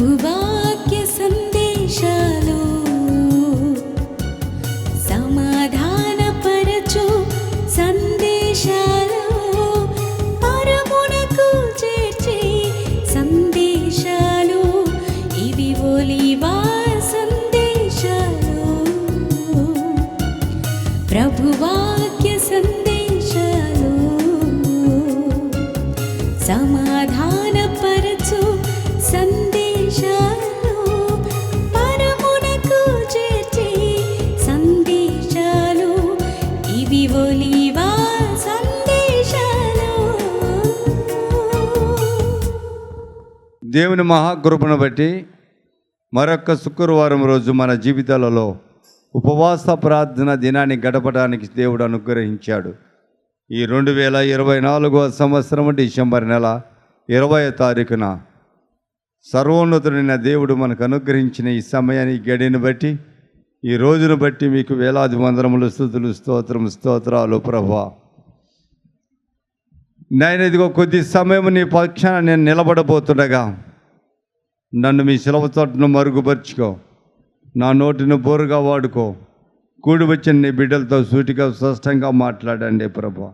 ప్రభువాక్య సందేశాలు సమాధానపరచు సందేశాలు పరమునకు చేర్చే సందేశాలు ఇవి ఒలీవా సందేశాలు. ప్రభువాక్య సందేశాలు సమాధానపరచు సందేశాలు పరమునకు చేర్చే సందేశాలు ఇవి ఒలీవా సందేశాలు. దేవుని మహాకృపను బట్టి మరొక శుక్రవారం రోజు మన జీవితాలలో ఉపవాస ప్రార్థన దినాన్ని గడపడానికి దేవుడు అనుగ్రహించాడు. ఈ 2024వ సంవత్సరం డిసెంబర్ నెల 20వ తారీఖున సర్వోన్నతుడైన దేవుడు మనకు అనుగ్రహించిన ఈ సమయాన్ని గడిని బట్టి ఈ రోజును బట్టి మీకు వేలాది వందనములు స్తుతులు స్తోత్రాలు ప్రభువా. నేను ఇదిగో కొద్ది సమయం నీ పక్షాన నేను నిలబడబోతుండగా నన్ను మీ శిలవ తోటను మరుగుపరుచుకో, నా నోటిని బోరుగా వాడుకో, కూడి వచ్చిన నీ బిడ్డలతో సూటిగా స్పష్టంగా మాట్లాడండి ప్రభువా.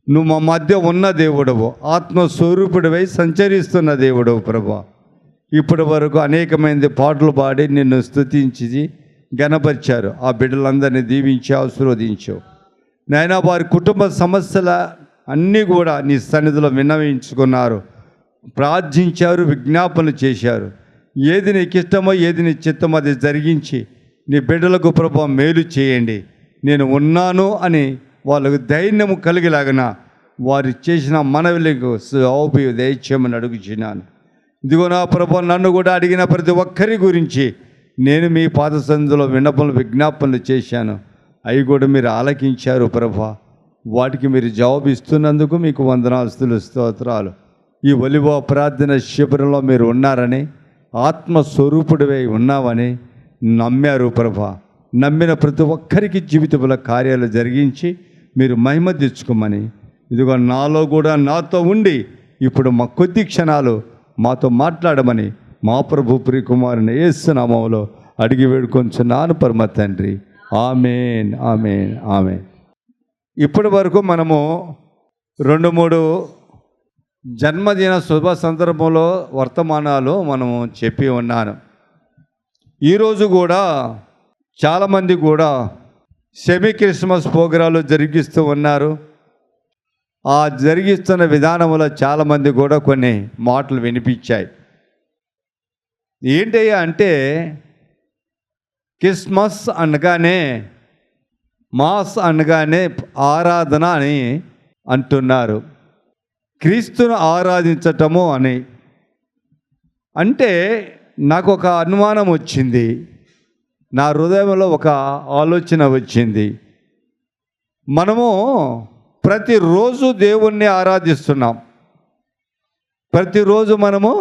నువ్వు మా మధ్య ఉన్న దేవుడవు, ఆత్మస్వరూపుడివై సంచరిస్తున్న దేవుడవు ప్రభువా. ఇప్పటి వరకు అనేకమైనది పాటలు పాడి నిన్ను స్తుతించి ఘనపరిచారు. ఆ బిడ్డలందరినీ దీవించి ఆశీర్వదించావు నాయనా. వారి కుటుంబ సమస్యల అన్నీ కూడా నీ సన్నిధిలో విన్నవించుకున్నారు, ప్రార్థించారు, విజ్ఞాపనలు చేశారు. ఏది నీకు ఇష్టమో ఏది నీ చిత్తమో అది జరిగించి నీ బిడ్డలకు ప్రభువా మేలు చేయండి. నేను ఉన్నాను అని వాళ్ళకు ధైర్యము కలిగేలాగన వారు చేసిన మనవిలకు దయచేయమని అడుగుచున్నాను. ఇదిగో నా ప్రభువా, నన్ను కూడా అడిగిన ప్రతి ఒక్కరి గురించి నేను మీ పాద సన్నిధిలో విన్నపములు విజ్ఞాపనలు చేశాను. అవి కూడా మీరు ఆలకించారు ప్రభువా. వాటికి మీరు జవాబు ఇస్తున్నందుకు మీకు వందనాస్తులు స్తోత్రాలు. ఈ ఒలివ ప్రార్థన శిబిరంలో మీరు ఉన్నారని, ఆత్మస్వరూపుడివై ఉన్నావని నమ్మారు ప్రభా. నమ్మిన ప్రతి ఒక్కరికి జీవితంలో కార్యాలు జరిగించి మీరు మహిమ తెచ్చుకోమని, ఇదిగో నాలో కూడా నాతో ఉండి ఇప్పుడు మా కొద్ది క్షణాలు మాతో మాట్లాడమని మా ప్రభు ప్రియకుమారుని యేసు నామములో అడిగి వేడుకొంచున్నాను పరమ తండ్రి. ఆమేన్, ఆమేన్, ఆమేన్. ఇప్పటి వరకు మనము 2-3 జన్మదిన శుభ సందర్భంలో వర్తమానాలు మనము చెప్పి ఉన్నాను. ఈరోజు కూడా చాలామంది కూడా సెమీ క్రిస్మస్ ప్రోగ్రాలు జరిగిస్తూ ఉన్నారు. ఆ జరిగిస్తున్న విధానంలో చాలామంది కూడా కొన్ని మాటలు వినిపించాయి. ఏంటయ్యా అంటే, క్రిస్మస్ అనగానే, మాస్ అనగానే ఆరాధన అని అంటున్నారు, క్రీస్తును ఆరాధించటము అని. అంటే నాకు ఒక అనుమానం వచ్చింది, నా హృదయంలో ఒక ఆలోచన వచ్చింది. మనము ప్రతిరోజు దేవుణ్ణి ఆరాధిస్తున్నాం, ప్రతిరోజు మనము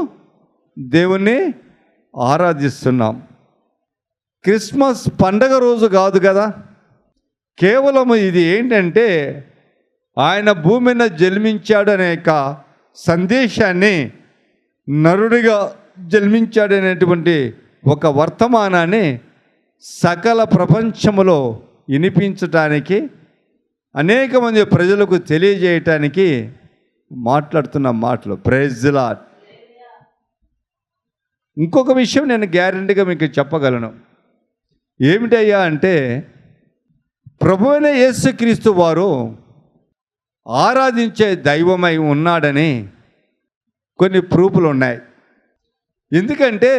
దేవుణ్ణి ఆరాధిస్తున్నాం. క్రిస్మస్ పండగ రోజు కాదు కదా, కేవలం ఇది ఏంటంటే ఆయన భూమి మీద జన్మించాడనే యొక్క సందేశాన్ని, నరుడిగా జన్మించాడనేటువంటి ఒక వర్తమానాన్ని సకల ప్రపంచములో వినిపించటానికి, అనేక మంది ప్రజలకు తెలియజేయటానికి మాట్లాడుతున్న మాటలు. Praise the Lord. ఇంకొక విషయం నేను గ్యారెంటీగా మీకు చెప్పగలను. ఏమిటయ్యా అంటే, ప్రభువైన యేసుక్రీస్తు వారు ఆరాధించే దైవమై ఉన్నాడని కొన్ని ప్రూఫ్లు ఉన్నాయి. ఎందుకంటే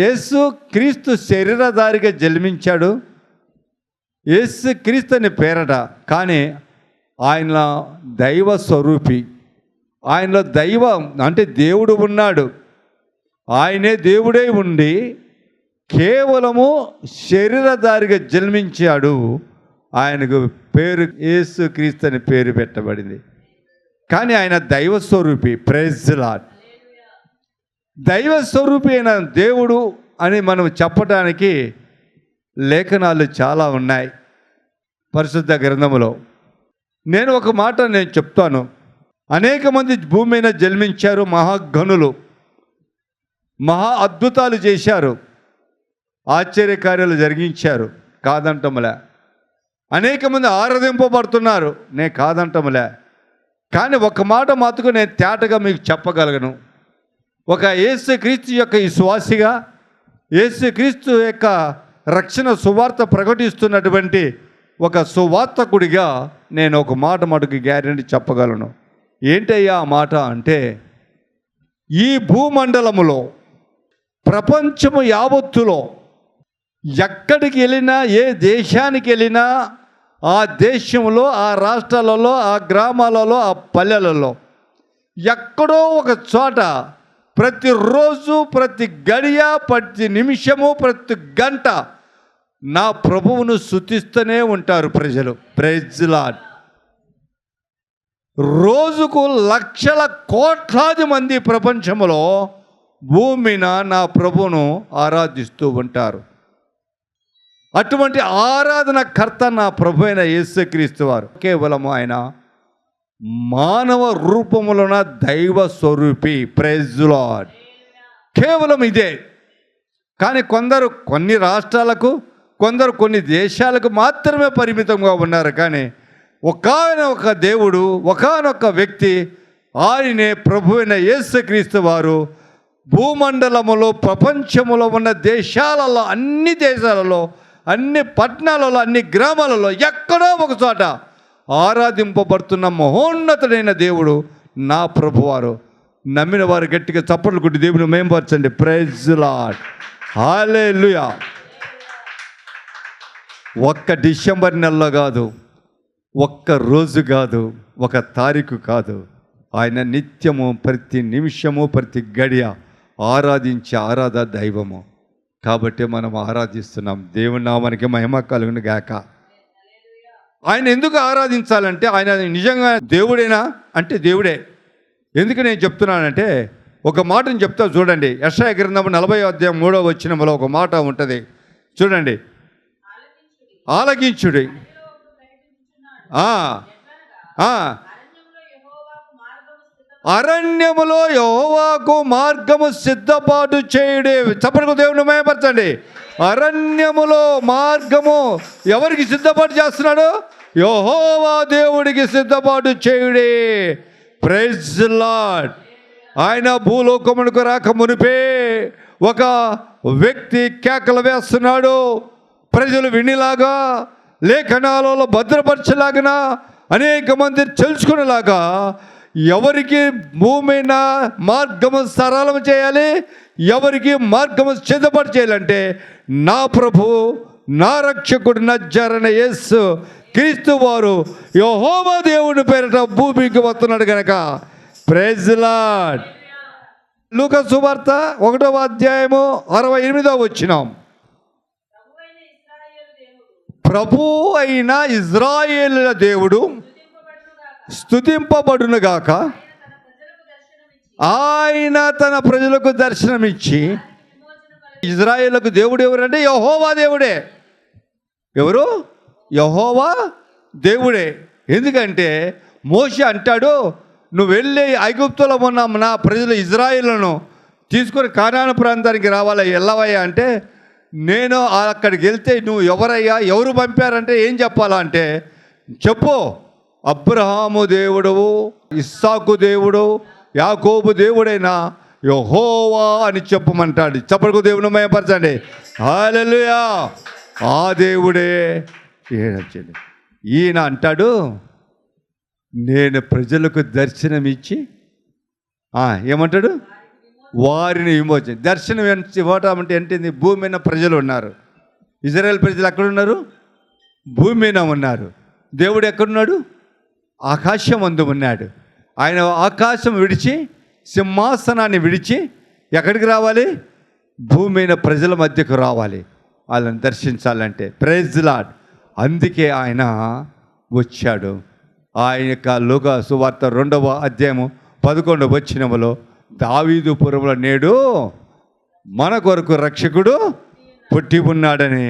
యేసు క్రీస్తు శరీరధారిగా జన్మించాడు, యేసు క్రీస్తు అని పేరట. కానీ ఆయన దైవ స్వరూపి, ఆయనలో దైవం అంటే దేవుడు ఉన్నాడు. ఆయనే దేవుడై ఉండి కేవలము శరీరధారిగా జన్మించాడు. ఆయనకు పేరు యేసు క్రీస్తు అని పేరు పెట్టబడింది. కానీ ఆయన దైవ స్వరూపి. Praise the Lord. దైవ స్వరూపి అయిన దేవుడు అని మనం చెప్పడానికి లేఖనాలు చాలా ఉన్నాయి పరిశుద్ధ గ్రంథములో. నేను ఒక మాట నేను చెప్తాను. అనేక మంది భూమి మీద జన్మించారు, మహాగణులు. మహా అద్భుతాలు చేశారు, ఆశ్చర్యకార్యాలు జరిగించారు, కాదంటములే. అనేక మంది ఆరాధింపబడుతున్నారు, నేను కాదంటములే. కానీ ఒక మాట మాత్రం నేను తేటగా మీకు చెప్పగలను. ఒక యేసుక్రీస్తు యొక్క విశ్వాసిగా, యేసుక్రీస్తు యొక్క రక్షణ సువార్త ప్రకటిస్తున్నటువంటి ఒక సువార్తకుడిగా నేను ఒక మాట మటుకు గ్యారెంటీ చెప్పగలను. ఏంటయ్యా ఆ మాట అంటే, ఈ భూమండలములో, ప్రపంచము యావత్తులో ఎక్కడికి వెళ్ళినా, ఏ దేశానికి వెళ్ళినా, ఆ దేశంలో, ఆ రాష్ట్రాలలో, ఆ గ్రామాలలో, ఆ పల్లెలలో ఎక్కడో ఒక చోట ప్రతిరోజు, ప్రతి గడియ, ప్రతి నిమిషము, ప్రతి గంట నా ప్రభువును స్తుతిస్తూనే ఉంటారు ప్రజలు. Praise Lord. రోజుకు లక్షల కోట్లాది మంది ప్రపంచంలో భూమిన నా ప్రభువును ఆరాధిస్తూ ఉంటారు. అటువంటి ఆరాధన కర్త నా ప్రభు అయిన యేసుక్రీస్తు వారు. కేవలము ఆయన మానవ రూపములోన దైవ స్వరూపి. Praise Lord. కేవలం ఇదే. కానీ కొందరు కొన్ని రాష్ట్రాలకు, కొందరు కొన్ని దేశాలకు మాత్రమే పరిమితంగా ఉన్నారు. కానీ ఒకానొక దేవుడు, ఒకానొక వ్యక్తి, ఆయనే ప్రభు అయిన యేసుక్రీస్తు వారు భూమండలములో, ప్రపంచములో ఉన్న దేశాలలో, అన్ని దేశాలలో, అన్ని పట్టణాలలో, అన్ని గ్రామాలలో ఎక్కడో ఒక చోట ఆరాధింపబడుతున్న మహోన్నతుడైన దేవుడు నా ప్రభువారు. నమ్మిన వారు గట్టిగా చప్పట్లు కొట్టి దేవుని మేంపరచండి. Praise lord. హల్లెలూయా. ఒక్క డిసెంబర్ నెలలో కాదు, ఒక్క రోజు కాదు, ఒక తారీఖు కాదు, ఆయన నిత్యము, ప్రతి నిమిషము, ప్రతి గడియ ఆరాధించే ఆరాధ దైవము. కాబట్టి మనం ఆరాధిస్తున్నాం. దేవుని నామానికి మహిమ కలుగును గాక. ఆయన ఎందుకు ఆరాధించాలంటే, ఆయన నిజంగా దేవుడేనా అంటే దేవుడే. ఎందుకు నేను చెప్తున్నానంటే, ఒక మాటను చెప్తా చూడండి. యెషయా గ్రంథం 40:3 ఒక మాట ఉంటుంది చూడండి. ఆలకించుడి. అరణ్యములో యెహోవాకు మార్గము సిద్ధపాటు చేయుడి. చప్పట్లు దేవుని మహిమపరచండి. అరణ్యములో మార్గము ఎవరికి సిద్ధపాటు చేస్తున్నాడు? యెహోవా దేవుడికి సిద్ధపాటు చేయుడి. Praise Lord. ఆయన భూలోకమునకు రాక మునిపే ఒక వ్యక్తి కేకలు వేస్తున్నాడు. ప్రజలు వినిలాగా, లేఖనాలలో భద్రపరచలాగిన, అనేక మంది తెలుసుకునేలాగా ఎవరికి భూమిన మార్గము సరళం చేయాలి, ఎవరికి మార్గము సిద్ధపాటు చేయాలంటే నా ప్రభువు, నా రక్షకుడు నజరేయుడైన యేసు క్రీస్తు వారు యెహోవా దేవుని పేరిట భూమికి వస్తున్నాడు కనుక. Praise lord. లూకా సువార్త 1:68 ప్రభు అయిన ఇశ్రాయేలుల దేవుడు స్తుతింపబడునుగాక. ఆయన తన ప్రజలకు దర్శనమిచ్చి, ఇశ్రాయేలులకు దేవుడు ఎవరంటే యెహోవా దేవుడే. ఎవరు? యెహోవా దేవుడే. ఎందుకంటే మోషే అంటాడు, నువ్వు వెళ్ళి ఐగుప్తులో ఉన్న నా ప్రజలు ఇశ్రాయేలును తీసుకొని కానాను ప్రాంతానికి రావాలి, వెళ్ళవయ్యా అంటే, నేను అక్కడికి వెళ్తే నువ్వు ఎవరయ్యా, ఎవరు పంపారంటే ఏం చెప్పాలా అంటే, చెప్పు అబ్రహాము దేవుడు, ఇస్సాకు దేవుడు, యాకోబు దేవుడైనా యెహోవా అని చెప్పమంటాడు. చప్పలకు దేవుని మహిమపరచండి. హల్లెలూయా. ఆ దేవుడే ఈయన అంటాడు, నేను ప్రజలకు దర్శనమిచ్చి ఏమంటాడు? వారిని విమోచన. దర్శనం ఇవ్వటం అంటే ఏంటిది? భూమి మీద ప్రజలు ఉన్నారు. ఇజ్రాయేల్ ప్రజలు ఎక్కడున్నారు? భూమి మీద ఉన్నారు. దేవుడు ఎక్కడున్నాడు? ఆకాశం అందు ఉన్నాడు. ఆయన ఆకాశం విడిచి, సింహాసనాన్ని విడిచి ఎక్కడికి రావాలి? భూమి మీద ప్రజల మధ్యకు రావాలి, వాళ్ళని దర్శించాలంటే. Praise lord. అందుకే ఆయన వచ్చాడు. ఆయన యొక్క లూకా సువార్త 2:11 దావీదుపురములో నేడు మన కొరకు రక్షకుడు పుట్టి ఉన్నాడని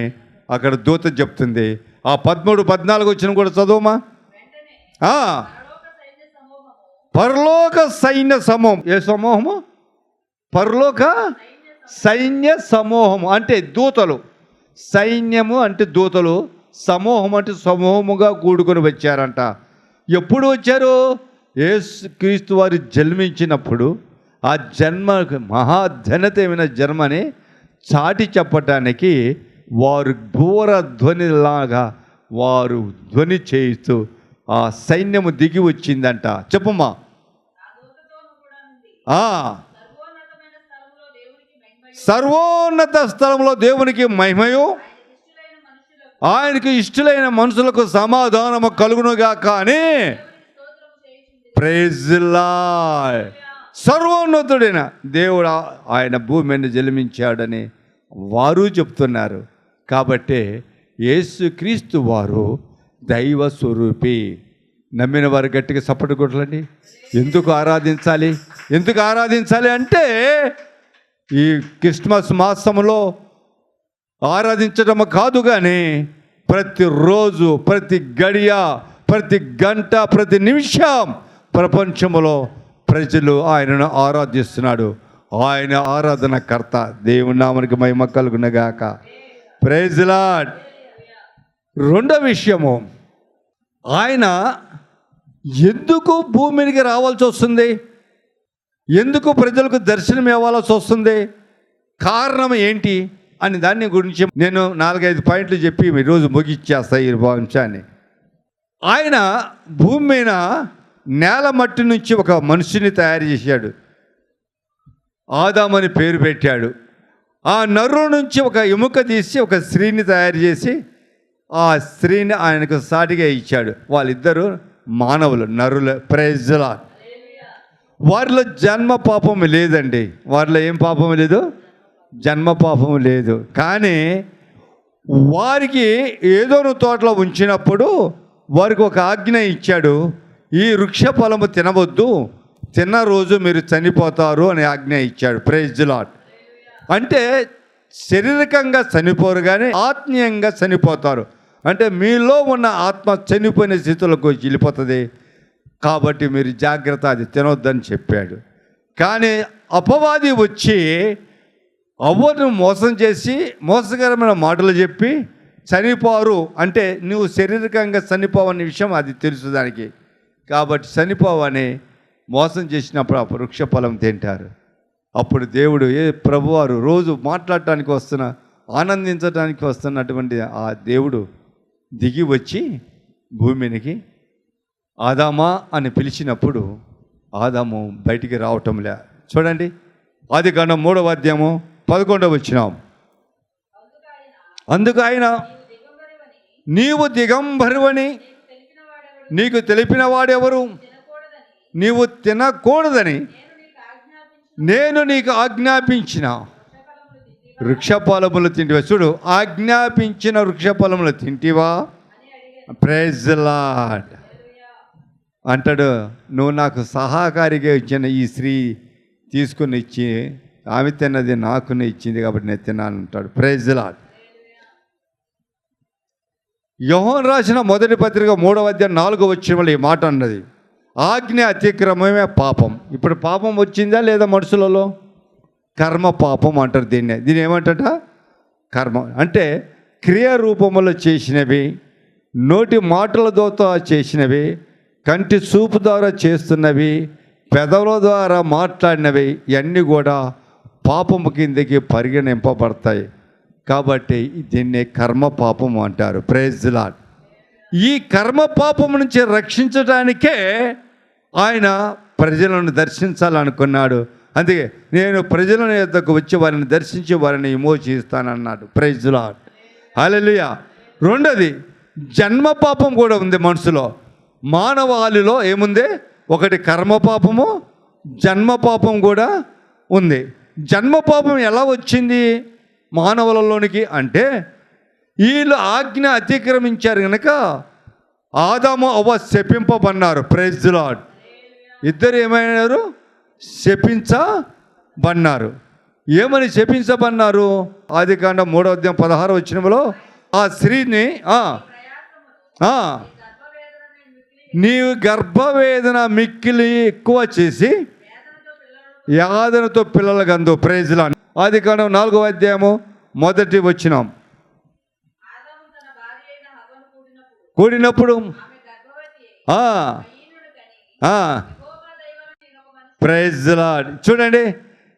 అక్కడ దూత చెప్తుంది. ఆ 13-14 కూడా చదువుమా. పరలోక సైన్య సమూహం. ఏ సమూహము? పరలోక సైన్య సమూహము అంటే దూతలు, సైన్యము అంటే దూతలు, సమూహం అంటే సమూహముగా కూడుకొని వచ్చారంట. ఎప్పుడు వచ్చారు? యేసుక్రీస్తు వారు జన్మించినప్పుడు ఆ జన్మ మహాఘనతమైన జన్మని చాటి చెప్పటానికి వారు ఘోర ధ్వనిలాగా వారు ధ్వని చేయిస్తూ ఆ సైన్యము దిగి వచ్చిందంట. చెప్పమ్మా. సర్వోన్నత స్థలంలో దేవునికి మహిమయు, ఆయనకి ఇష్టలైన మనుషులకు సమాధానము కలుగునుగాక అని. Praise the Lord. సర్వోన్నతుడైన దేవుడు ఆయన భూమి మీద జన్మించాడని వారు చెప్తున్నారు. కాబట్టి యేసుక్రీస్తు వారు దైవ స్వరూపి. నమ్మిన వారు గట్టిగా సపోర్ట్ కొట్టండి. ఎందుకు ఆరాధించాలి? ఎందుకు ఆరాధించాలి అంటే ఈ క్రిస్మస్ మాసంలో ఆరాధించడం కాదు, కానీ ప్రతిరోజు, ప్రతి గడియ, ప్రతి గంట, ప్రతి నిమిషం ప్రపంచంలో ప్రజలు ఆయనను ఆరాధిస్తున్నాడు. ఆయన ఆరాధనకర్త. దేవుని నామమునకు మహిమ కలుగునగాక. Praise the Lord. రెండో విషయము, ఆయన ఎందుకు భూమికి రావాల్సి వస్తుంది? ఎందుకు ప్రజలకు దర్శనం ఇవ్వాల్సి వస్తుంది? కారణం ఏంటి అని దాన్ని గురించి నేను 4-5 పాయింట్లు చెప్పి ఈరోజు ముగిచ్చేస్తాను ఈ అంశాన్ని. ఆయన భూమి మీద నేల మట్టి నుంచి ఒక మనిషిని తయారు చేశాడు. ఆదామని పేరు పెట్టాడు. ఆ నరు నుంచి ఒక ఎముక తీసి ఒక స్త్రీని తయారు చేసి ఆ స్త్రీని ఆయనకు సాటిగా ఇచ్చాడు. వాళ్ళిద్దరూ మానవులు, నరులు. Praise the Lord. వారిలో జన్మ పాపం లేదండి. వారిలో ఏం పాపం లేదు? జన్మ పాపం లేదు. కానీ వారికి ఏదోను తోటలో ఉంచినప్పుడు వారికి ఒక ఆజ్ఞ ఇచ్చాడు. ఈ వృక్ష ఫలము తినవద్దు, తిన్న రోజు మీరు చనిపోతారు అని ఆజ్ఞ ఇచ్చాడు. Praise the Lord. అంటే శారీరకంగా చనిపోరు, కానీ ఆత్మీయంగా చనిపోతారు. అంటే మీలో ఉన్న ఆత్మ చనిపోయిన స్థితులకు వెళ్ళిపోతుంది. కాబట్టి మీరు జాగ్రత్త, అది తినొద్దని చెప్పాడు. కానీ అపవాది వచ్చి అవ్వను మోసం చేసి మోసకరమైన మాటలు చెప్పి చనిపోరు అంటే నువ్వు శారీరకంగా చనిపోవనే విషయం అది తెలుసు దానికి. కాబట్టి చనిపోవని మోసం చేసినప్పుడు ఆ వృక్ష ఫలం తింటారు. అప్పుడు దేవుడు, ఏ ప్రభువారు రోజు మాట్లాడటానికి వస్తున్న, ఆనందించడానికి వస్తున్నటువంటి ఆ దేవుడు దిగి వచ్చి భూమినికి ఆదామా అని పిలిచినప్పుడు ఆదాము బయటికి రావటంలే. చూడండి, ఆదికాండం 3వ అధ్యాయము 11వ వచనం. అందుకు ఆయన, నీవు దిగంబరువని నీకు తెలిపిన వాడెవరు? నీవు తినకూడదని నేను నీకు ఆజ్ఞాపించిన వృక్షఫలములు తింటివా? చూడు, ఆజ్ఞాపించిన వృక్షఫలములు తింటివా? Praise the Lord. అంటాడు, నువ్వు నాకు సహకారిగా ఇచ్చిన ఈ స్త్రీ తీసుకుని ఇచ్చి ఆమె తిన్నది నాకునే ఇచ్చింది కాబట్టి నేను తిన్నాను అంటాడు. Praise the Lord. యోహాను రాసిన మొదటి పత్రిక 3వ అధ్యాయం 4వ వచనంలో ఈ మాట అన్నది, ఆజ్ఞ అతిక్రమమే పాపం. ఇప్పుడు పాపం వచ్చిందా లేదా మనుషులలో? కర్మ పాపం అంటారు దీన్ని. దీన్ని ఏమంటాట? కర్మ అంటే క్రియ రూపంలో చేసినవి, నోటి మాటల ద్వారా చేసినవి, కంటి చూపు ద్వారా చేస్తున్నవి, పెదవుల ద్వారా మాట్లాడినవి, ఇవన్నీ కూడా పాపము కిందకి పరిగణింపబడతాయి. కాబట్టి దీన్ని కర్మ పాపం అంటారు. Praise the Lord. ఈ కర్మ పాపం నుంచి రక్షించడానికే ఆయన ప్రజలను దర్శించాలనుకున్నాడు. అందుకే నేను ప్రజల యొద్దకు వచ్చి వారిని దర్శించి వారిని విమోచిస్తానన్నాడు. Praise the Lord. హల్లెలూయా. రెండోది, జన్మ పాపం కూడా ఉంది మనుషులో. మానవాళిలో ఏముంది? ఒకటి కర్మ పాపము, జన్మ పాపం కూడా ఉంది. జన్మ పాపం ఎలా వచ్చింది మానవులలోనికి అంటే, వీళ్ళు ఆజ్ఞ అతిక్రమించారు కనుక ఆదాము అవ్వ శపింపబన్నారు. Praise the lord. ఇద్దరు ఏమైనారు? శపించబన్నారు. ఏమని శపించబన్నారు? ఆదికాండం 3వ అధ్యాయం 16వ వచనంలో ఆ స్త్రీని నీవు గర్భవేదన మిక్కిలి ఎక్కువ చేసి యాదనతో పిల్లల గందు. Praise the lord. ఆదికాండం 4వ అధ్యాయము 1వ వచనం. కూడినప్పుడు ప్రైజ్ ది లార్డ్. చూడండి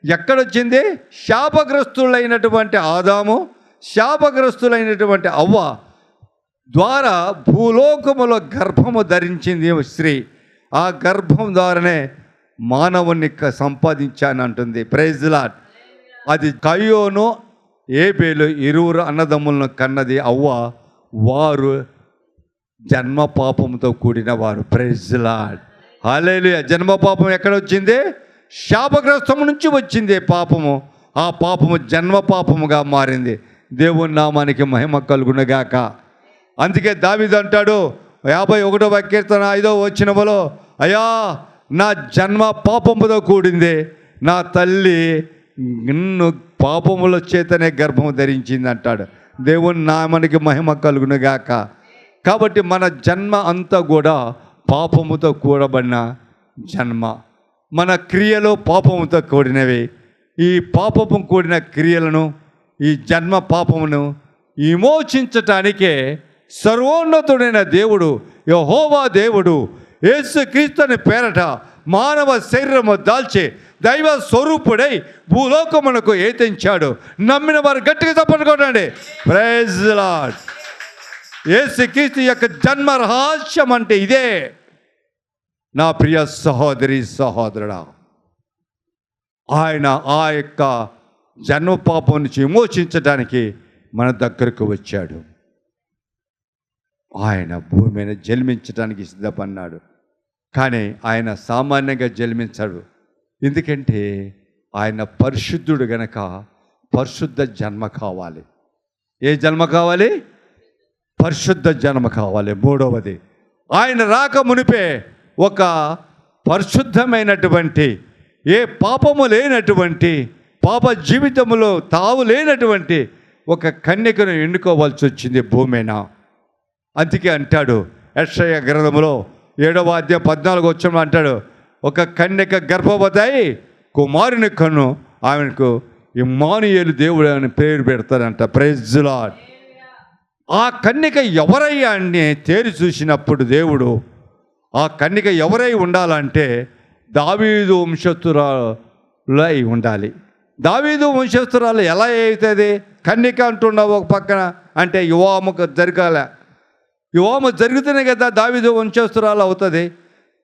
ఎక్కడొచ్చింది? శాపగ్రస్తులైనటువంటి ఆదాము, శాపగ్రస్తులైనటువంటి అవ్వ ద్వారా భూలోకములో గర్భము ధరించింది స్త్రీ. ఆ గర్భం ద్వారానే మానవుని సంపాదించానంటుంది. Praise the lord. అది కయ్యోను ఏబేలు ఇరువురు అన్నదమ్ములను కన్నది అవ్వ. వారు జన్మ పాపంతో కూడిన వారు. Praise the Lord. హల్లెలూయా. జన్మ పాపం ఎక్కడ వచ్చింది? శాపగ్రస్తము నుంచి వచ్చింది పాపము. ఆ పాపము జన్మ పాపముగా మారింది. దేవుని నామానికి మహిమ కలుగునగాక. అందుకే దావీదు అంటాడు 51వ కీర్తన 5వ వచనములో, అయ్యా నా జన్మ పాపముతో కూడింది, నా తల్లి నిన్ను పాపముల చేతనే గర్భము ధరించింది అంటాడు. దేవుని నామానికి మహిమ కలుగునగాక. కాబట్టి మన జన్మ అంతా కూడా పాపముతో కూడబడిన జన్మ. మన క్రియలు పాపముతో కూడినవి. ఈ పాపము కూడిన క్రియలను, ఈ జన్మ పాపమును విమోచించటానికే సర్వోన్నతుడైన దేవుడు యెహోవా దేవుడు యేసుక్రీస్తుని పేరట మానవ శరీరము దాల్చి దైవ స్వరూపుడై భూలోకమునకు ఏతించాడు. నమ్మిన వారు గట్టిగా చప్పట్లు కొట్టండి. Praise the Lord. యేసుక్రీస్తు యొక్క జన్మ రహస్యం అంటే ఇదే. నా ప్రియ సహోదరి సహోదరుడా, ఆయన ఆ యొక్క జన్మ పాపం నుంచి విమోచించడానికి మన దగ్గరకు వచ్చాడు. ఆయన భూమి మీద జన్మించడానికి సిద్ధపడినాడు. కానీ ఆయన సామాన్యంగా జన్మించాడు. ఎందుకంటే ఆయన పరిశుద్ధుడు గనక పరిశుద్ధ జన్మ కావాలి. ఏ జన్మ కావాలి? పరిశుద్ధ జన్మ కావాలి. 3వది, ఆయన రాక మునిపే ఒక పరిశుద్ధమైనటువంటి, ఏ పాపము లేనటువంటి, పాప జీవితంలో తావు లేనటువంటి ఒక కన్యకను ఎన్నుకోవాల్సి వచ్చింది భూమిన. అందుకే అంటాడు యెషయా గ్రంథంలో 7వ అధ్యాయం 14వ వచనంలో అంటాడు, ఒక కన్యక గర్భవతి కుమారుని కన్ను, ఆమెకు ఇమ్మానుయేలు దేవుడు అని పేరు పెడతాడంట. Praise the lord. ఆ కన్యక ఎవరయ్యా అని తేరి చూసినప్పుడు దేవుడు ఆ కన్యక ఎవరై ఉండాలంటే దావీదు వంశస్థురాలు అయి ఉండాలి. దావీదు వంశస్థురాలు ఎలా అవుతుంది? కన్యక అంటున్నావు ఒక పక్కన, అంటే యువాముకు జరగాల. యువాము జరిగితేనే కదా దావీదు వంశస్థురాలు అవుతుంది.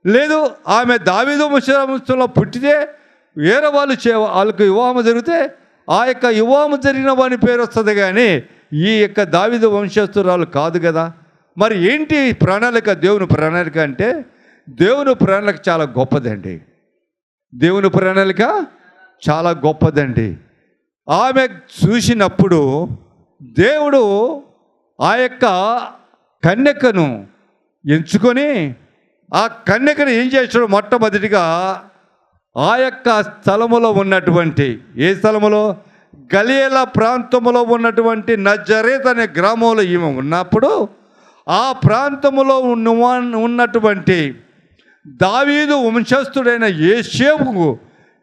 లేదు, ఆమె దావీదు వంశంలో పుట్టితే వేరే వాళ్ళకు యువాము జరిగితే ఆ యొక్క యువాము జరిగిన వాని పేరు వస్తుంది, కానీ ఈ యొక్క దావీదు వంశస్థురాలు కాదు కదా. మరి ఏంటి ప్రణాళిక? దేవుని ప్రణాళిక అంటే, దేవుని ప్రణాళిక చాలా గొప్పదండి. దేవుని ప్రణాళిక చాలా గొప్పదండి. ఆమె చూసినప్పుడు దేవుడు ఆ యొక్క కన్యకను ఎంచుకొని ఆ కన్యకను ఏం చేశాడు? మొట్టమొదటిగా ఆ యొక్క స్థలములో ఉన్నటువంటి, ఏ స్థలములో? గలియేల ప్రాంతములో ఉన్నటువంటి నజరేత్ అనే గ్రామంలో ఈమె ఉన్నప్పుడు ఆ ప్రాంతములో ఉన్నటువంటి దావీదు వంశస్థుడైన యేసేపుకు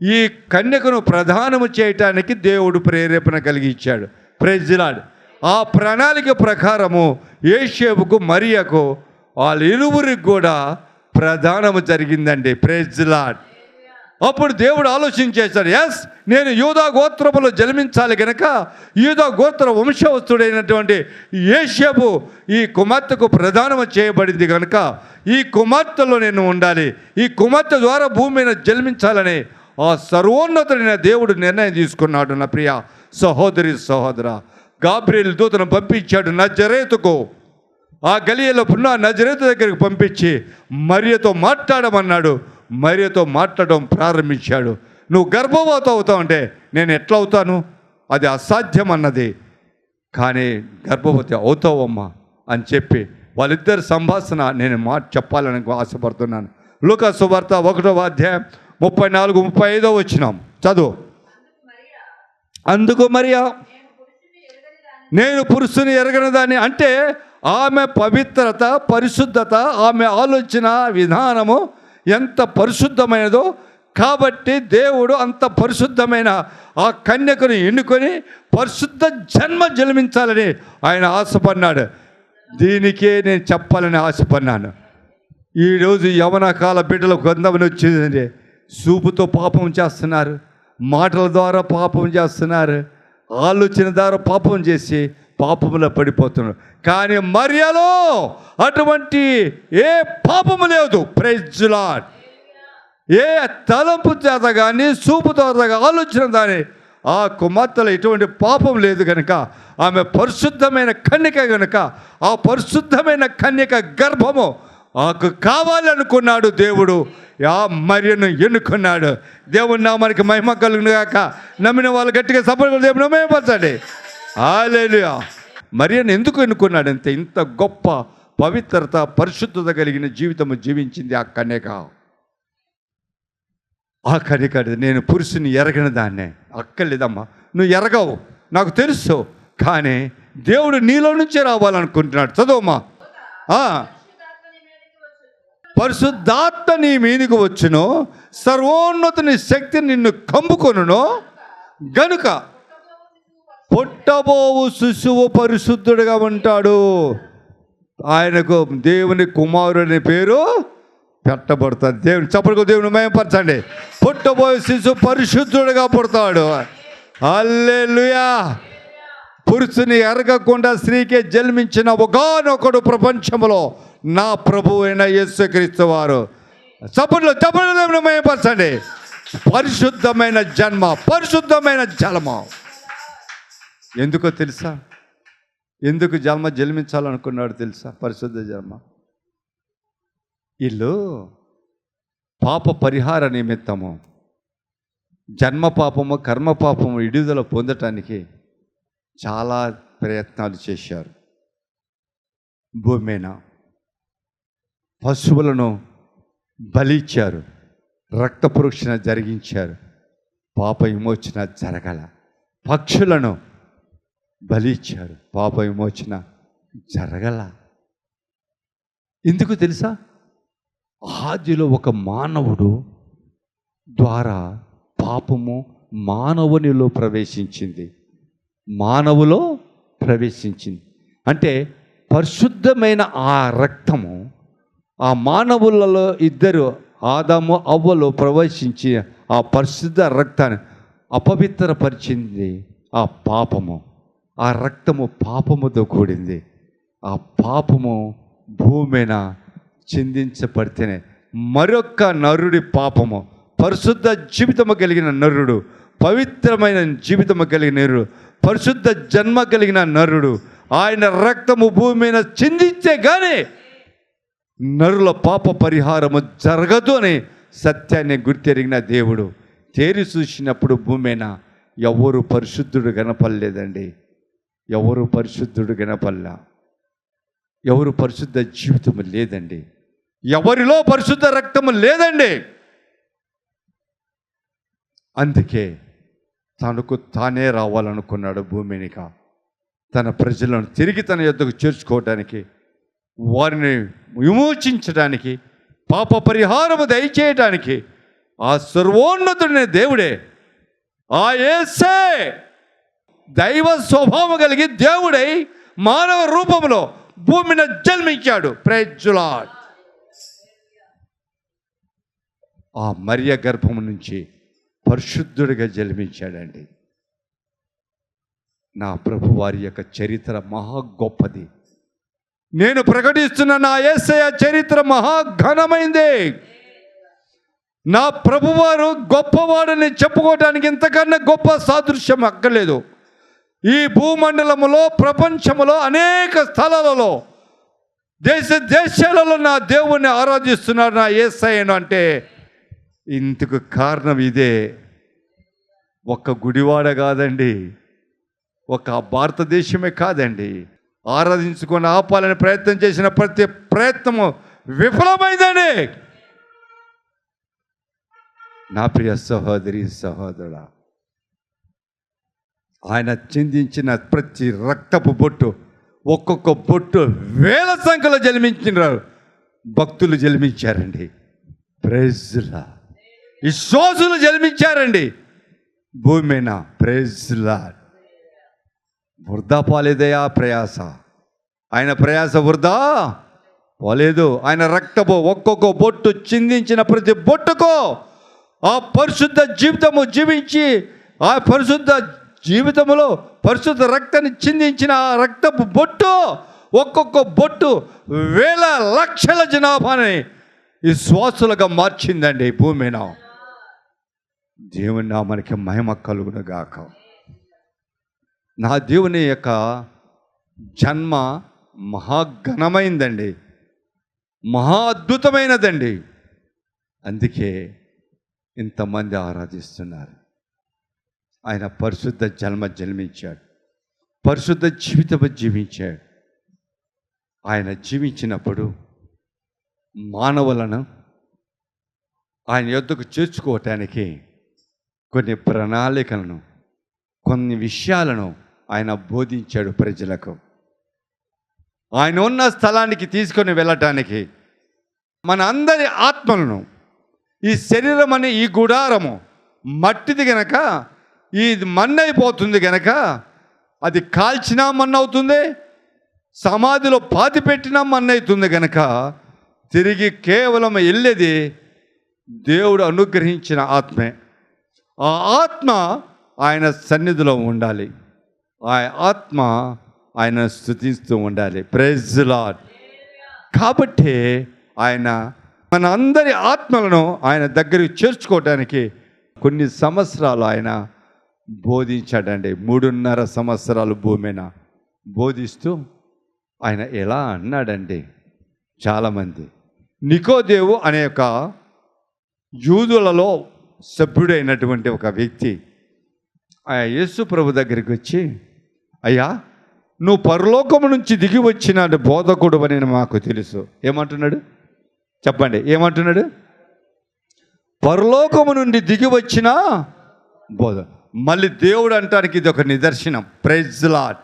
ఈ కన్యకను ప్రదానము చేయటానికి దేవుడు ప్రేరేపణ కలిగించాడు. Praise the lord. ఆ ప్రణాళిక ప్రకారము యేసేపుకు మరియకు వాళ్ళ ఇరువురికి కూడా ప్రదానము జరిగిందండి. Praise the lord. అప్పుడు దేవుడు ఆలోచించేశాడు, ఎస్, నేను యూదా గోత్రములో జన్మించాలి కనుక యూదా గోత్ర వంశవస్తుడైనటువంటి యేసేపు ఈ కుమార్తెకు ప్రదానము చేయబడింది కనుక ఈ కుమార్తెలో నేను ఉండాలి, ఈ కుమార్తె ద్వారా భూమి మీద జన్మించాలని ఆ సర్వోన్నతుడైన దేవుడు నిర్ణయం తీసుకున్నాడు. నా ప్రియ సహోదరి సహోదర, గాబ్రియేలు దూతను పంపించాడు నజరేతుకు. ఆ గలియేలో ఉన్న నజరేతు దగ్గరికి పంపించి మరియతో మాట్లాడమన్నాడు. మరియతో మాట్లాడడం ప్రారంభించాడు. నువ్వు గర్భవతి అవుతావు అంటే నేను ఎట్లా అవుతాను? అది అసాధ్యం అన్నది. కానీ గర్భవతి అవుతావమ్మా అని చెప్పి వాళ్ళిద్దరి సంభాషణ నేను చెప్పాలని ఆశపడుతున్నాను. లూకా సువార్త 1వ అధ్యాయం 34-35 వచనం చదువు. అందుకు మరియా, నేను పురుషుని ఎరగని దాన్ని, అంటే ఆమె పవిత్రత, పరిశుద్ధత, ఆమె ఆలోచన విధానము ఎంత పరిశుద్ధమైనదో, కాబట్టి దేవుడు అంత పరిశుద్ధమైన ఆ కన్యకను ఎన్నుకొని పరిశుద్ధ జన్మ జన్మించాలని ఆయన ఆశపడినాడు. దీనికే నేను చెప్పాలని ఆశపడినాను. ఈరోజు యవన కాల బిడ్డలు కొంతమంది వచ్చిందండి, చూపుతో పాపం చేస్తున్నారు, మాటల ద్వారా పాపం చేస్తున్నారు, ఆలోచన ద్వారా పాపం చేసి పాపములో పడిపోతున్నారు. కానీ మరియలో అటువంటి ఏ పాపము లేదు. Praise the lord. ఏ తలంపు చేత కానీ చూపు చేత ఆలోచన కానీ ఆ కుమార్తెలో ఎటువంటి పాపం లేదు కనుక ఆమె పరిశుద్ధమైన కన్యక కనుక ఆ పరిశుద్ధమైన కన్యక గర్భము ఆకు కావాలనుకున్నాడు దేవుడు. ఆ మరియను ఎన్నుకున్నాడు. దేవుని నామానికి మహిమ కలుగును గాక. నమ్మిన వాళ్ళు గట్టిగా సపోర్ట్ దేవుని మహిమపరచండి. హల్లెలూయా. మరియను ఎందుకు ఎన్నుకున్నాడంటే ఇంత గొప్ప పవిత్రత పరిశుద్ధత కలిగిన జీవితము జీవించింది ఆ కన్యక. ఆ కన్యక నేను పురుషుని ఎరగని దాన్నే. అక్కర్లేదమ్మా, నువ్వు ఎరగవు, నాకు తెలుసు, కానీ దేవుడు నీలో నుంచే రావాలనుకుంటున్నాడు. చదువమ్మా. పరిశుద్ధాత్మ నీ మీదకి వచ్చును, సర్వోన్నతుని శక్తి నిన్ను కమ్ముకొనును గనుక పుట్టబోవు శిశువు పరిశుద్ధుడిగా ఉంటాడు. ఆయనకు దేవుని కుమారుని పేరు పెట్టబడుతుంది. దేవుని చప్పటికి దేవుని మహిమపరచండి. పుట్టబోయే శిశువు పరిశుద్ధుడిగా పుడతాడు. హల్లెలూయా. పురుషుని ఎరగకుండా స్త్రీకే జన్మించిన ఒకానొకడు ప్రపంచంలో నా ప్రభువు అయిన యేసుక్రీస్తు వారు. చప్పట్లు దేవుని మహిమపరచండి. పరిశుద్ధమైన జన్మ, పరిశుద్ధమైన జన్మ. ఎందుకో తెలుసా? ఎందుకు జన్మించాలనుకున్నాడు తెలుసా? పరిశుద్ధ జన్మ. వీళ్ళు పాప పరిహార నిమిత్తము జన్మ పాపము కర్మ పాపము విడుదల పొందటానికి చాలా ప్రయత్నాలు చేశారు. భూమి మీద పశువులను బలిచ్చారు, రక్త ప్రోక్షణ జరిగించారు, పాప విమోచన జరగల. పక్షులను బలిచ్చారు, పాప విమోచన జరగల. ఎందుకు తెలుసా? ఆదిలో ఒక మానవుడు ద్వారా పాపము మానవునిలో ప్రవేశించింది. మానవులో ప్రవేశించింది అంటే పరిశుద్ధమైన ఆ రక్తము ఆ మానవులలో ఇద్దరు ఆదాము అవ్వలో ప్రవేశించి ఆ పరిశుద్ధ రక్తాన్ని అపవిత్రపరిచింది. ఆ పాపము, ఆ రక్తము పాపముతో కూడింది. ఆ పాపము భూమిన చిందించబడితేనే మరొక్క నరుడి పాపము, పరిశుద్ధ జీవితము కలిగిన నరుడు, పవిత్రమైన జీవితము కలిగిన నరుడు, పరిశుద్ధ జన్మ కలిగిన నరుడు, ఆయన రక్తము భూమి మీద చిందించే కానీ నరుల పాప పరిహారము జరగదు అని సత్యాన్ని గుర్తెరిగిన దేవుడు తేరి చూసినప్పుడు భూమి మీద ఎవరు పరిశుద్ధుడు కనపడలేదండి. ఎవరు పరిశుద్ధుడు కనపడలా. ఎవరు పరిశుద్ధ జీవితము లేదండి. ఎవరిలో పరిశుద్ధ రక్తము లేదండి. అందుకే తనకు తానే రావాలనుకున్నాడు భూమినిక. తన ప్రజలను తిరిగి తన యొద్దకు చేర్చుకోవడానికి, వారిని విమోచించడానికి, పాప పరిహారము దయచేయడానికి ఆ సర్వోన్నతుడైన దేవుడే, ఆ యేసే దైవ స్వభావం కలిగి దేవుడై మానవ రూపంలో భూమిన జన్మించాడు. Praise the lord. ఆ మరియ గర్భము నుంచి పరిశుద్ధుడిగా జన్మించాడండి. నా ప్రభు వారి యొక్క చరిత్ర మహా గొప్పది. నేను ప్రకటిస్తున్న నా యేసయ్య చరిత్ర మహా ఘనమైంది. నా ప్రభువారు గొప్పవాడని చెప్పుకోవడానికి ఇంతకన్నా గొప్ప సాదృశ్యం అక్కర్లేదు. ఈ భూమండలములో, ప్రపంచములో అనేక స్థలాలలో, దేశాలలో నా దేవుణ్ణి ఆరాధిస్తున్నారు నా యేసయ్యను అంటే ఇందుకు కారణం ఇదే. ఒక్క గుడివాడ కాదండి, ఒక భారతదేశమే కాదండి. ఆరాధించుకొని ఆపాలని ప్రయత్నం చేసిన ప్రతి ప్రయత్నము విఫలమైందండి. నా ప్రియ సహోదరి సహోదరుడా, ఆయన చిందించిన ప్రతి రక్తపు బొట్టు, ఒక్కొక్క బొట్టు వేల సంఖ్యలో జన్మించినారు భక్తులు జన్మించారండి. Praise the lord. విశ్వాసులు జన్మించారండి భూమి మీద. Praise lord. వృధా పోలేదయా ప్రయాస. ఆయన ప్రయాస వృధా పోలేదు. ఆయన రక్తపు ఒక్కొక్క బొట్టు చిందించిన ప్రతి బొట్టుకో ఆ పరిశుద్ధ జీవితము జీవించి ఆ పరిశుద్ధ జీవితంలో పరిశుద్ధ రక్తాన్ని చిందించిన ఆ రక్తపు బొట్టు ఒక్కొక్క బొట్టు వేల లక్షల జనాభాని విశ్వాసులుగా మార్చిందండి భూమి మీద. దేవుని నామానికి మహిమ కలుగును గాక. నా దేవుని యొక్క జన్మ మహాఘనమైందండి, మహా అద్భుతమైనదండి. అందుకే ఇంతమంది ఆరాధిస్తున్నారు. ఆయన పరిశుద్ధ జన్మించాడు, పరిశుద్ధ జీవితం జీవించాడు. ఆయన జీవించినప్పుడు మానవులను ఆయన యొద్దకు చేర్చుకోవటానికి కొన్ని ప్రణాళికలను, కొన్ని విషయాలను ఆయన బోధించాడు ప్రజలకు. ఆయన ఉన్న స్థలానికి తీసుకొని వెళ్ళటానికి మన అందరి ఆత్మలను, ఈ శరీరం అనే ఈ గుడారము మట్టిది గనక ఇది మన్నైపోతుంది గనక అది కాల్చినా మన్నవుతుంది, సమాధిలో పాతి పెట్టినా మన్నవుతుంది గనక తిరిగి కేవలం వెళ్ళేది దేవుడు అనుగ్రహించిన ఆత్మే. ఆ ఆత్మ ఆయన సన్నిధిలో ఉండాలి, ఆ ఆత్మ ఆయన స్తుతిస్తూ ఉండాలి. Praise lord. కాబట్టి ఆయన మన అందరి ఆత్మలను ఆయన దగ్గరికి చేర్చుకోవడానికి కొన్ని సంవత్సరాలు ఆయన బోధించాడండి. 3.5 సంవత్సరాలు భూమిన బోధిస్తూ ఆయన ఎలా అన్నాడండి. చాలామంది నికోదేవు అనే ఒక యూదులలో సభ్యుడైనటువంటి ఒక వ్యక్తి ఆ యేసు ప్రభు దగ్గరికి వచ్చి, అయ్యా నువ్వు పరలోకము నుంచి దిగి వచ్చిన బోధకుడు అని మాకు తెలుసు. ఏమంటున్నాడు చెప్పండి, ఏమంటున్నాడు? పరలోకము నుండి దిగి వచ్చిన బోధ. మళ్ళీ దేవుడు అంటానికి ఇది ఒక నిదర్శనం. Praise lord.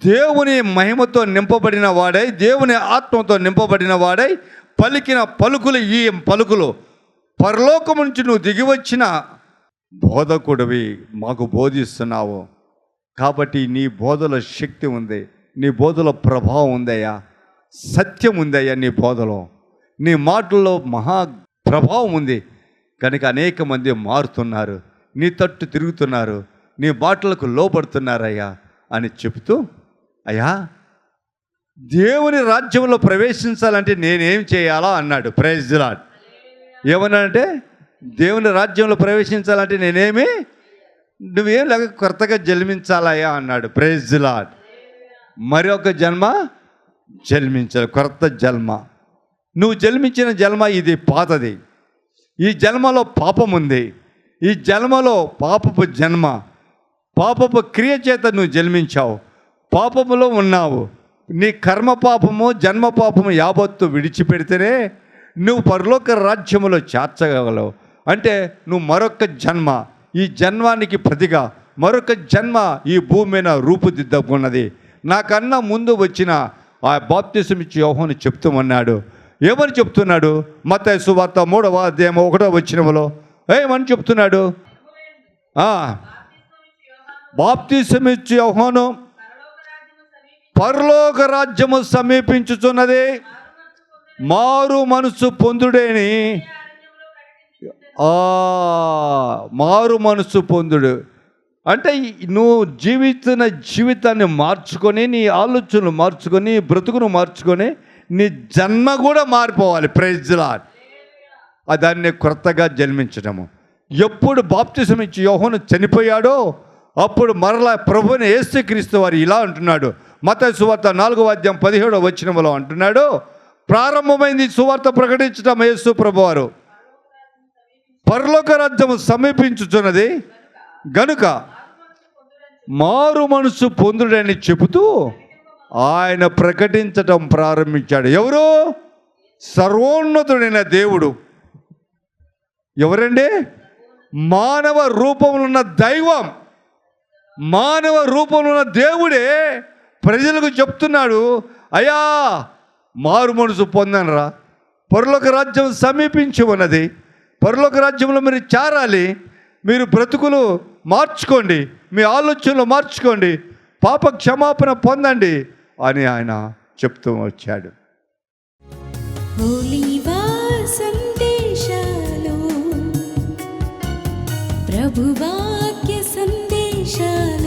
దేవుని మహిమతో నింపబడిన వాడై, దేవుని ఆత్మతో నింపబడిన వాడై పలికిన పలుకులు ఈ పలుకులు. పరలోకము నుంచి నువ్వు దిగి వచ్చిన బోధకుడివి, మాకు బోధిస్తున్నావు. కాబట్టి నీ బోధలో శక్తి ఉంది, నీ బోధలో ప్రభావం ఉందయ్యా, సత్యం ఉందయ్యా, నీ బోధలో నీ మాటల్లో మహా ప్రభావం ఉంది కనుక అనేక మంది మారుతున్నారు, నీ తట్టు తిరుగుతున్నారు, నీ మాటలకు లోపడుతున్నారయ్యా అని చెబుతూ, అయ్యా దేవుని రాజ్యంలో ప్రవేశించాలంటే నేనేం చేయాలా అన్నాడు. Praise lord. ఏమన్నాడంటే దేవుని రాజ్యంలో ప్రవేశించాలంటే నువ్వేం లేక కొత్తగా జన్మించాలయ్యా అన్నాడు. Praise lord. మరొక జన్మ జన్మించాలి, కొత్త జన్మ. నువ్వు జన్మించిన జన్మ ఇది పాతది. ఈ జన్మలో పాపం ఉంది, ఈ జన్మలో పాపపు జన్మ, పాపపు క్రియ చేత నువ్వు జన్మించావు, పాపములో ఉన్నావు. నీ కర్మ పాపము జన్మ పాపము యావత్తు విడిచిపెడితేనే నువ్వు పరలోక రాజ్యములో చేర్చగలవు. అంటే నువ్వు మరొక జన్మ, ఈ జన్మానికి ప్రతిగా మరొక జన్మ ఈ భూమి మీద రూపుదిద్దకున్నది. నాకన్నా ముందు వచ్చిన ఆ బాప్తిసం ఇచ్చి యోహాను చెప్తూ ఉన్నాడు. ఏమని చెప్తున్నాడు? మత్తయి సువార్త 3వ అధ్యాయం 1వ వచనములో ఏమని చెప్తున్నాడు? బాప్తిసం ఇచ్చి యోహాను పరలోక రాజ్యము సమీపించుచున్నది, మారు మనసు పొందుడేని. మారు మనసు పొందుడు అంటే నువ్వు జీవిస్తున్న జీవితాన్ని మార్చుకొని, నీ ఆలోచనలు మార్చుకొని, బ్రతుకును మార్చుకొని, నీ జన్మ కూడా మారిపోవాలి. Praise Lord. దాన్ని కొత్తగా జన్మించడము. ఎప్పుడు బాప్తిసం ఇచ్చి యోహాను చనిపోయాడో అప్పుడు మరలా ప్రభువుని యేసుక్రీస్తు వారు ఇలా అంటున్నాడు. మత్తయి సువార్త 4వ అధ్యాయం 17వ వచనములో అంటున్నాడు, ప్రారంభమైంది సువార్త ప్రకటించడం యేసు ప్రభువారు, పరలోక రాజ్యము సమీపించుచున్నది గనుక మారు మనసు పొందుడని చెబుతూ ఆయన ప్రకటించటం ప్రారంభించాడు. ఎవరు? సర్వోన్నతుడైన దేవుడు. ఎవరండి? మానవ రూపంలో ఉన్న దైవం, మానవ రూపంలో ఉన్న దేవుడే ప్రజలకు చెప్తున్నాడు, అయ్యా మారు మనసు పొందనరా, పరలోక రాజ్యం సమీపించి ఉన్నది, పరలోక రాజ్యంలో మీరు చేరాలి, మీరు బ్రతుకులు మార్చుకోండి, మీ ఆలోచనలు మార్చుకోండి, పాప క్షమాపణ పొందండి అని ఆయన చెప్తూ వచ్చాడు. ఒలీవ సందేశాలు, ప్రభువాక్య సందేశాలు.